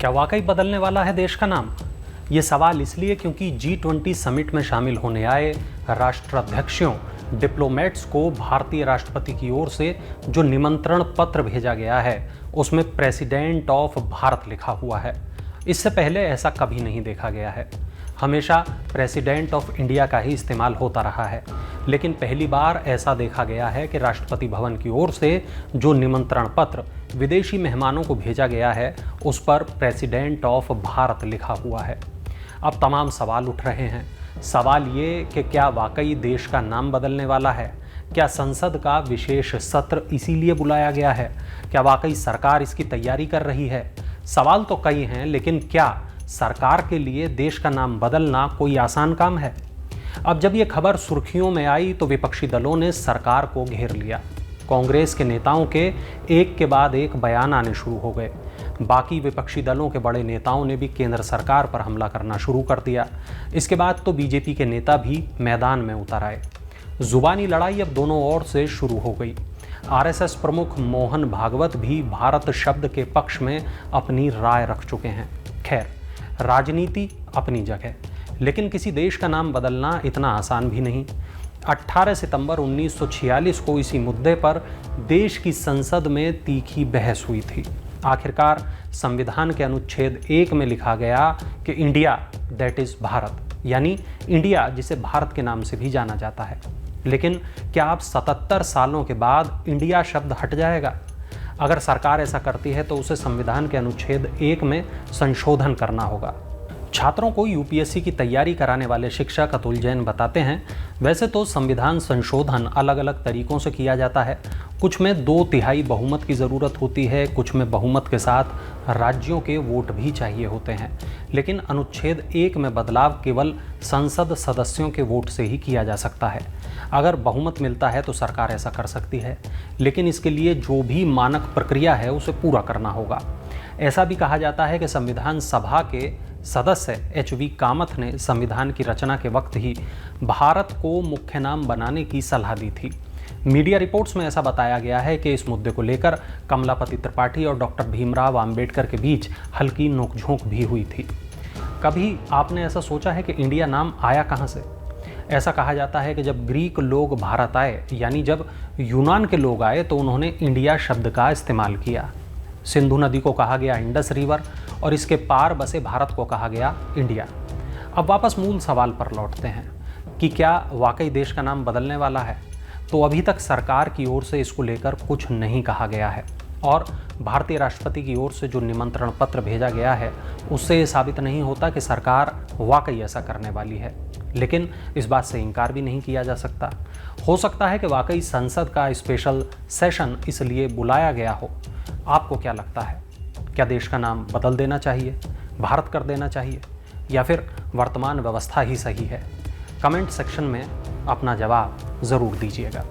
क्या वाकई बदलने वाला है देश का नाम? ये सवाल इसलिए क्योंकि G20 समिट में शामिल होने आए राष्ट्राध्यक्षों, डिप्लोमेट्स को भारतीय राष्ट्रपति की ओर से जो निमंत्रण पत्र भेजा गया है उसमें प्रेसिडेंट ऑफ भारत लिखा हुआ है। इससे पहले ऐसा कभी नहीं देखा गया है। हमेशा प्रेसिडेंट ऑफ इंडिया का ही इस्तेमाल होता रहा है, लेकिन पहली बार ऐसा देखा गया है कि राष्ट्रपति भवन की ओर से जो निमंत्रण पत्र विदेशी मेहमानों को भेजा गया है उस पर प्रेसिडेंट ऑफ भारत लिखा हुआ है। अब तमाम सवाल उठ रहे हैं। सवाल ये कि क्या वाकई देश का नाम बदलने वाला है? क्या संसद का विशेष सत्र इसीलिए बुलाया गया है? क्या वाकई सरकार इसकी तैयारी कर रही है? सवाल तो कई हैं, लेकिन क्या सरकार के लिए देश का नाम बदलना कोई आसान काम है? अब जब ये खबर सुर्खियों में आई तो विपक्षी दलों ने सरकार को घेर लिया। कांग्रेस के नेताओं के एक के बाद एक बयान आने शुरू हो गए। बाकी विपक्षी दलों के बड़े नेताओं ने भी केंद्र सरकार पर हमला करना शुरू कर दिया। इसके बाद तो बीजेपी के नेता भी मैदान में उतर आए। जुबानी लड़ाई अब दोनों ओर से शुरू हो गई। आरएसएस प्रमुख मोहन भागवत भी भारत शब्द के पक्ष में अपनी राय रख चुके हैं। खैर, राजनीति अपनी जगह, लेकिन किसी देश का नाम बदलना इतना आसान भी नहीं। 18 सितंबर 1946 को इसी मुद्दे पर देश की संसद में तीखी बहस हुई थी। आखिरकार संविधान के अनुच्छेद 1 में लिखा गया कि इंडिया दैट इज भारत, यानी इंडिया जिसे भारत के नाम से भी जाना जाता है। लेकिन क्या अब 77 सालों के बाद इंडिया शब्द हट जाएगा? अगर सरकार ऐसा करती है तो उसे संविधान के अनुच्छेद 1 में संशोधन करना होगा। छात्रों को यूपीएससी की तैयारी कराने वाले शिक्षक अतुल जैन बताते हैं, वैसे तो संविधान संशोधन अलग अलग तरीकों से किया जाता है। कुछ में 2/3 बहुमत की ज़रूरत होती है, कुछ में बहुमत के साथ राज्यों के वोट भी चाहिए होते हैं। लेकिन अनुच्छेद 1 में बदलाव केवल संसद सदस्यों के वोट से ही किया जा सकता है। अगर बहुमत मिलता है तो सरकार ऐसा कर सकती है, लेकिन इसके लिए जो भी मानक प्रक्रिया है उसे पूरा करना होगा। ऐसा भी कहा जाता है कि संविधान सभा के सदस्य HV कामथ ने संविधान की रचना के वक्त ही भारत को मुख्य नाम बनाने की सलाह दी थी। मीडिया रिपोर्ट्स में ऐसा बताया गया है कि इस मुद्दे को लेकर कमलापति त्रिपाठी और डॉक्टर भीमराव अंबेडकर के बीच हल्की नोकझोंक भी हुई थी। कभी आपने ऐसा सोचा है कि इंडिया नाम आया कहाँ से? ऐसा कहा जाता है कि जब ग्रीक लोग भारत आए, यानी जब यूनान के लोग आए, तो उन्होंने इंडिया शब्द का इस्तेमाल किया। सिंधु नदी को कहा गया इंडस रिवर और इसके पार बसे भारत को कहा गया इंडिया। अब वापस मूल सवाल पर लौटते हैं कि क्या वाकई देश का नाम बदलने वाला है? तो अभी तक सरकार की ओर से इसको लेकर कुछ नहीं कहा गया है, और भारतीय राष्ट्रपति की ओर से जो निमंत्रण पत्र भेजा गया है उससे ये साबित नहीं होता कि सरकार वाकई ऐसा करने वाली है। लेकिन इस बात से इनकार भी नहीं किया जा सकता। हो सकता है कि वाकई संसद का स्पेशल सेशन इसलिए बुलाया गया हो। आपको क्या लगता है? क्या देश का नाम बदल देना चाहिए, भारत कर देना चाहिए, या फिर वर्तमान व्यवस्था ही सही है? कमेंट सेक्शन में अपना जवाब ज़रूर दीजिएगा।